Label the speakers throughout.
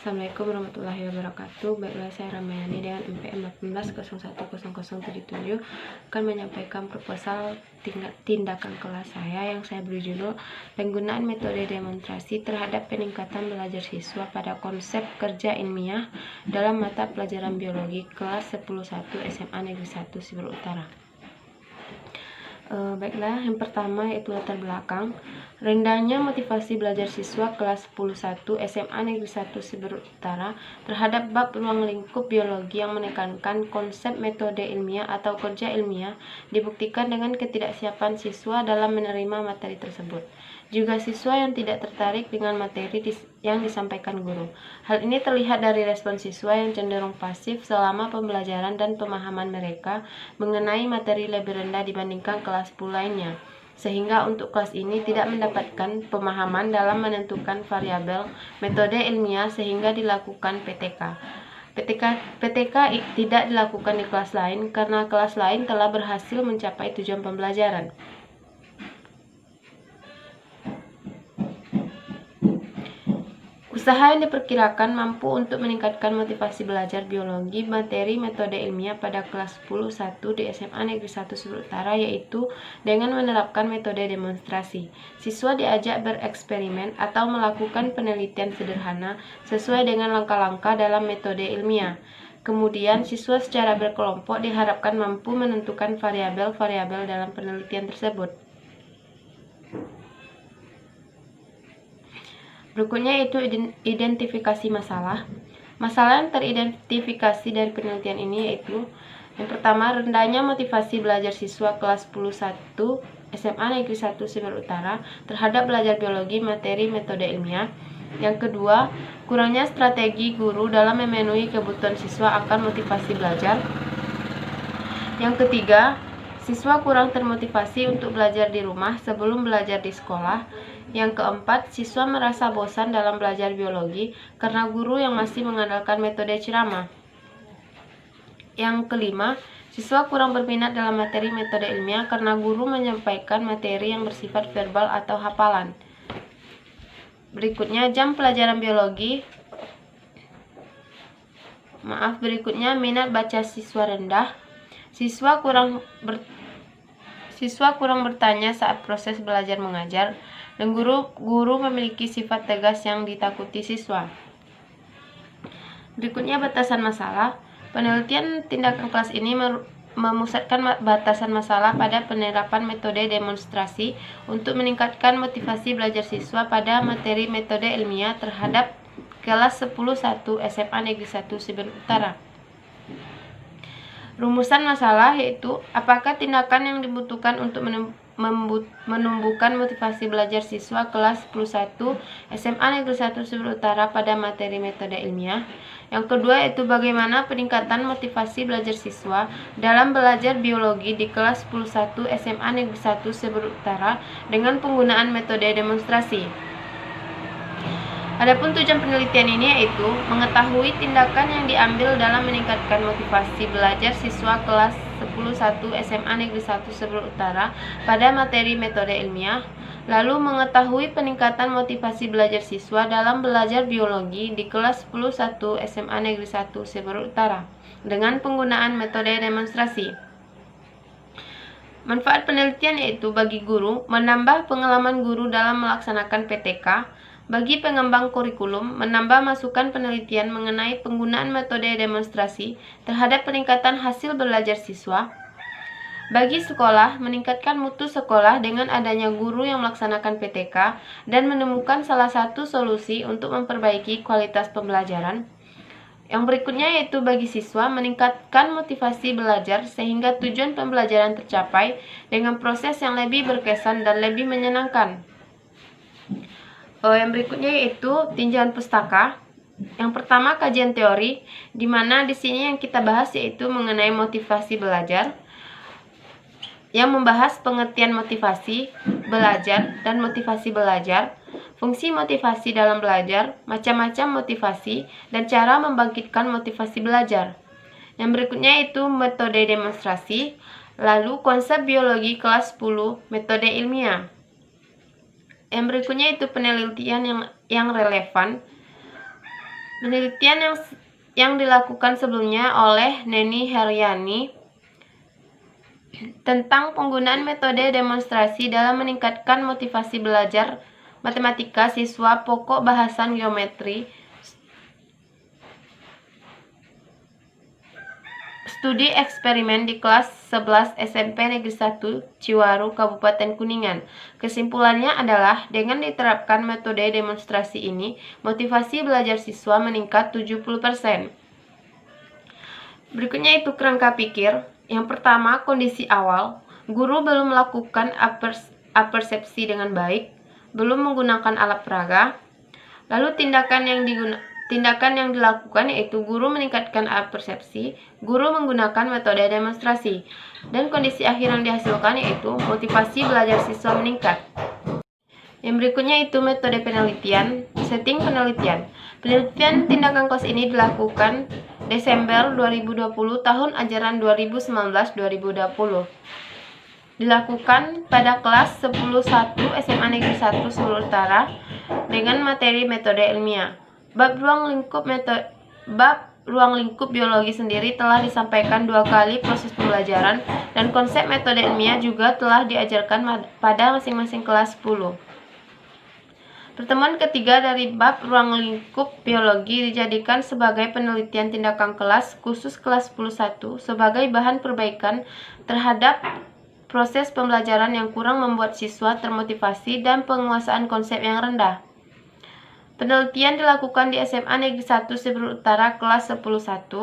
Speaker 1: Assalamualaikum warahmatullahi wabarakatuh. Baiklah, saya Ramayani dengan MPM 18010077 akan menyampaikan proposal tindakan kelas saya yang saya beri judul penggunaan metode demonstrasi terhadap peningkatan belajar siswa pada konsep kerja ilmiah dalam mata pelajaran biologi kelas 10.1 SMA Negeri 1 Siberut Utara. Baiklah, yang pertama yaitu latar belakang. Rendahnya motivasi belajar siswa kelas 10.1 SMA Negeri 1 Siberut Utara terhadap bab ruang lingkup biologi yang menekankan konsep metode ilmiah atau kerja ilmiah dibuktikan dengan ketidaksiapan siswa dalam menerima materi tersebut. Juga siswa yang tidak tertarik dengan materi yang disampaikan guru. Hal ini terlihat dari respon siswa yang cenderung pasif selama pembelajaran dan pemahaman mereka mengenai materi lebih rendah dibandingkan kelas 10 lainnya. Sehingga untuk kelas ini tidak mendapatkan pemahaman dalam menentukan variabel metode ilmiah sehingga dilakukan PTK. PTK tidak dilakukan di kelas lain karena kelas lain telah berhasil mencapai tujuan pembelajaran. Usaha yang diperkirakan mampu untuk meningkatkan motivasi belajar biologi materi metode ilmiah pada kelas 10.1 di SMA Negeri 1 Siberut Utara yaitu dengan menerapkan metode demonstrasi. Siswa diajak bereksperimen atau melakukan penelitian sederhana sesuai dengan langkah-langkah dalam metode ilmiah. Kemudian, siswa secara berkelompok diharapkan mampu menentukan variabel-variabel dalam penelitian tersebut. Berikutnya yaitu identifikasi masalah. Masalah yang teridentifikasi dari penelitian ini yaitu yang pertama, rendahnya motivasi belajar siswa kelas 10.1 SMA Negeri 1 Siberut Utara terhadap belajar biologi materi metode ilmiah. Yang kedua, kurangnya strategi guru dalam memenuhi kebutuhan siswa akan motivasi belajar. Yang ketiga, siswa kurang termotivasi untuk belajar di rumah sebelum belajar di sekolah. Yang keempat, siswa merasa bosan dalam belajar biologi karena guru yang masih mengandalkan metode ceramah. Yang kelima, siswa kurang berminat dalam materi metode ilmiah karena guru menyampaikan materi yang bersifat verbal atau hafalan. Berikutnya, jam pelajaran biologi. Berikutnya, minat baca siswa rendah. Siswa kurang bertanya saat proses belajar mengajar, dan guru memiliki sifat tegas yang ditakuti siswa. Berikutnya batasan masalah. Penelitian tindakan kelas ini memusatkan batasan masalah pada penerapan metode demonstrasi untuk meningkatkan motivasi belajar siswa pada materi metode ilmiah terhadap kelas 10.1 SMA Negeri 1 Siberut Utara. Rumusan masalah yaitu apakah tindakan yang dibutuhkan untuk menumbuhkan motivasi belajar siswa kelas 10.1 SMA Negeri 1 Siberut Utara pada materi metode ilmiah. Yang kedua yaitu bagaimana peningkatan motivasi belajar siswa dalam belajar biologi di kelas 10.1 SMA Negeri 1 Siberut Utara dengan penggunaan metode demonstrasi. Adapun tujuan penelitian ini yaitu mengetahui tindakan yang diambil dalam meningkatkan motivasi belajar siswa kelas 10.1 SMA Negeri 1 Siberut Utara pada materi metode ilmiah, lalu mengetahui peningkatan motivasi belajar siswa dalam belajar biologi di kelas 10.1 SMA Negeri 1 Siberut Utara dengan penggunaan metode demonstrasi. Manfaat penelitian yaitu bagi guru, menambah pengalaman guru dalam melaksanakan PTK, bagi pengembang kurikulum, menambah masukan penelitian mengenai penggunaan metode demonstrasi terhadap peningkatan hasil belajar siswa. Bagi sekolah, meningkatkan mutu sekolah dengan adanya guru yang melaksanakan PTK dan menemukan salah satu solusi untuk memperbaiki kualitas pembelajaran. Yang berikutnya yaitu bagi siswa, meningkatkan motivasi belajar sehingga tujuan pembelajaran tercapai dengan proses yang lebih berkesan dan lebih menyenangkan. Yang berikutnya yaitu tinjauan pustaka. Yang pertama kajian teori, di mana di sini yang kita bahas yaitu mengenai motivasi belajar, yang membahas pengertian motivasi belajar dan motivasi belajar, fungsi motivasi dalam belajar, macam-macam motivasi, dan cara membangkitkan motivasi belajar. Yang berikutnya yaitu metode demonstrasi, lalu konsep biologi kelas 10 metode ilmiah. Yang berikutnya itu penelitian yang relevan. Penelitian yang dilakukan sebelumnya oleh Neni Heriani tentang penggunaan metode demonstrasi dalam meningkatkan motivasi belajar matematika siswa pokok bahasan geometri. Studi eksperimen di kelas 11 SMP Negeri 1 Ciwaru, Kabupaten Kuningan. Kesimpulannya adalah dengan diterapkan metode demonstrasi ini, motivasi belajar siswa meningkat 70%. Berikutnya itu kerangka pikir. Yang pertama, kondisi awal. Guru belum melakukan apersepsi dengan baik, belum menggunakan alat peraga. Lalu tindakan yang dilakukan yaitu guru meningkatkan apersepsi, guru menggunakan metode demonstrasi, dan kondisi akhir yang dihasilkan yaitu motivasi belajar siswa meningkat. Yang berikutnya itu metode penelitian, setting penelitian. Penelitian tindakan kelas ini dilakukan Desember 2020 tahun ajaran 2019-2020. Dilakukan pada kelas 10.1 SMA Negeri 1 Sulu Utara dengan materi metode ilmiah. Bab ruang lingkup biologi sendiri telah disampaikan 2 kali proses pembelajaran dan konsep metode ilmiah juga telah diajarkan pada masing-masing kelas 10. Pertemuan ketiga dari bab ruang lingkup biologi dijadikan sebagai penelitian tindakan kelas khusus kelas 10.1 sebagai bahan perbaikan terhadap proses pembelajaran yang kurang membuat siswa termotivasi dan penguasaan konsep yang rendah. Penelitian dilakukan di SMA Negeri 1 Seberut Utara kelas 10.1.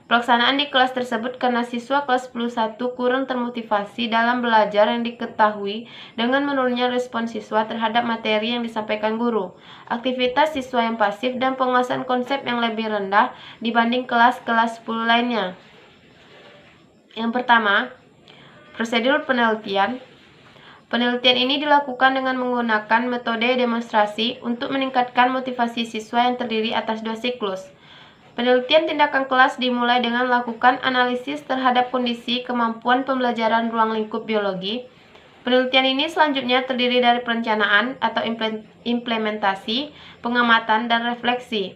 Speaker 1: Pelaksanaan di kelas tersebut karena siswa kelas 10.1 kurang termotivasi dalam belajar yang diketahui dengan menurunnya respon siswa terhadap materi yang disampaikan guru, aktivitas siswa yang pasif, dan penguasaan konsep yang lebih rendah dibanding kelas-kelas 10 lainnya. Yang pertama, prosedur penelitian. Penelitian ini dilakukan dengan menggunakan metode demonstrasi untuk meningkatkan motivasi siswa yang terdiri atas 2 siklus. Penelitian tindakan kelas dimulai dengan melakukan analisis terhadap kondisi kemampuan pembelajaran ruang lingkup biologi. Penelitian ini selanjutnya terdiri dari perencanaan atau implementasi, pengamatan, dan refleksi.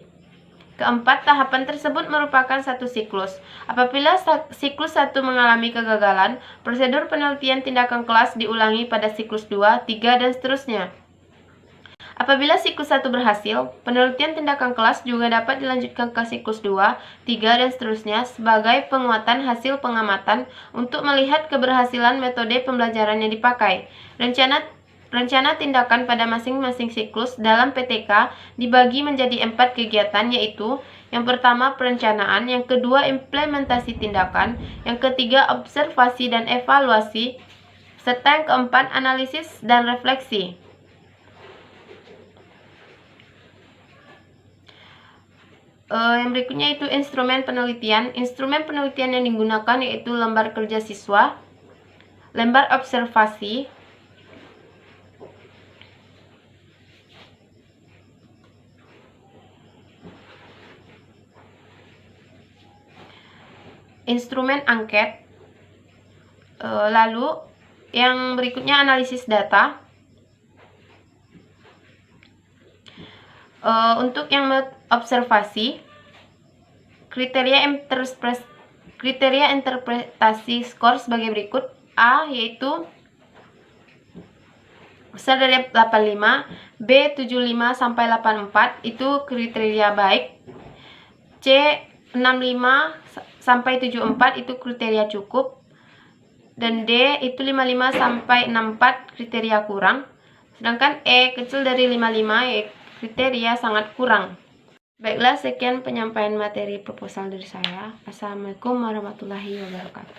Speaker 1: Keempat, tahapan tersebut merupakan satu siklus. Apabila siklus 1 mengalami kegagalan, prosedur penelitian tindakan kelas diulangi pada siklus 2, 3, dan seterusnya. Apabila siklus 1 berhasil, penelitian tindakan kelas juga dapat dilanjutkan ke siklus 2, 3, dan seterusnya sebagai penguatan hasil pengamatan untuk melihat keberhasilan metode pembelajaran yang dipakai. Rencana tindakan pada masing-masing siklus dalam PTK dibagi menjadi 4 kegiatan, yaitu yang pertama perencanaan, yang kedua implementasi tindakan, yang ketiga observasi dan evaluasi, serta yang keempat analisis dan refleksi. Yang berikutnya itu instrumen penelitian. Instrumen penelitian yang digunakan yaitu lembar kerja siswa, lembar observasi, instrumen angket, lalu yang berikutnya analisis data. Untuk yang observasi, kriteria interpretasi skor sebagai berikut. A yaitu besar dari 85, B 75 sampai 84 itu kriteria baik, C 65 sampai 74 itu kriteria cukup, dan D itu 55 sampai 64 kriteria kurang, sedangkan E kecil dari 55 yaitu kriteria sangat kurang. Baiklah, sekian penyampaian materi proposal dari saya. Assalamualaikum warahmatullahi wabarakatuh.